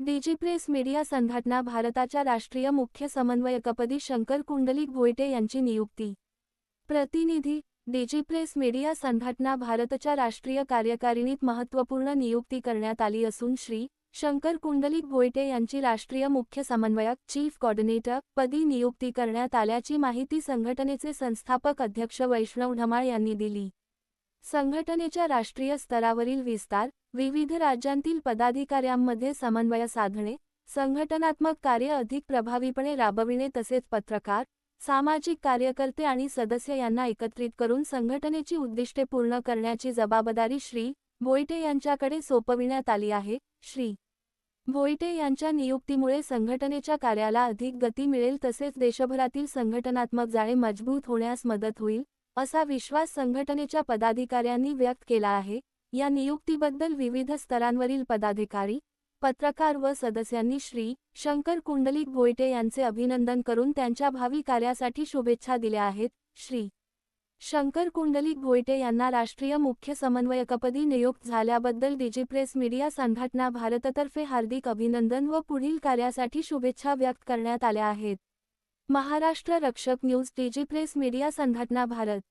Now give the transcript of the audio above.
डिजिप्रेस media संघटना भारताच्या राष्ट्रीय मुख्य समन्वयकपदी शंकर कुंडलिक भोईटे यांची नियुक्ती। प्रतिनिधी, डिजिप्रेस मीडिया संघटना भारतच्या राष्ट्रीय कार्यकारिणीत महत्त्वपूर्ण नियुक्ती करण्यात आली असून श्री. शंकर कुंडलिक भोईटे यांची राष्ट्रीय मुख्य समन्वयक चीफ कोऑर्डिनेटर पदी नियुक्ती करण्यात आल्याची माहिती संघटनेचे संस्थापक अध्यक्ष वैष्णव ढमाळ यांनी दिली। संघटनेच्या राष्ट्रीय स्तरावरील विस्तार, विविध राज्यांतील पदाधिकाऱ्यांमध्ये समन्वय साधणे, संघटनात्मक कार्य अधिक प्रभावीपणे राबविणे तसेच पत्रकार, सामाजिक कार्यकर्ते आणि सदस्य यांना एकत्रित करून संघटनेची उद्दिष्टे पूर्ण करण्याची जबाबदारी श्री. भोईटे यांच्याकडे सोपविण्यात आली आहे। श्री. भोईटे यांच्या नियुक्तीमुळे संघटनेच्या कार्याला अधिक गती मिळेल तसेच देशभरातील संघटनात्मक जाळे मजबूत होण्यास मदत होईल, असा विश्वास संघटनेच्या पदाधिकाऱ्यांनी व्यक्त केला आहे। या नियुक्तीबद्दल विविध स्तरांवरील पदाधिकारी, पत्रकार व सदस्यांनी श्री. शंकर कुंडलिक भोईटे यांचे अभिनंदन करून त्यांच्या भावी कार्यासाठी शुभेच्छा दिल्या आहेत। श्री. शंकर कुंडलिक भोईटे यांना राष्ट्रीय मुख्य समन्वयकपदी नियुक्त झाल्याबद्दल डिजिप्रेस मीडिया संघटना भारततर्फे हार्दिक अभिनंदन व पुढील कार्यासाठी शुभेच्छा व्यक्त करण्यात आल्या आहेत। महाराष्ट्र रक्षक न्यूज डिजिप्रेस मीडिया संघटना भारत।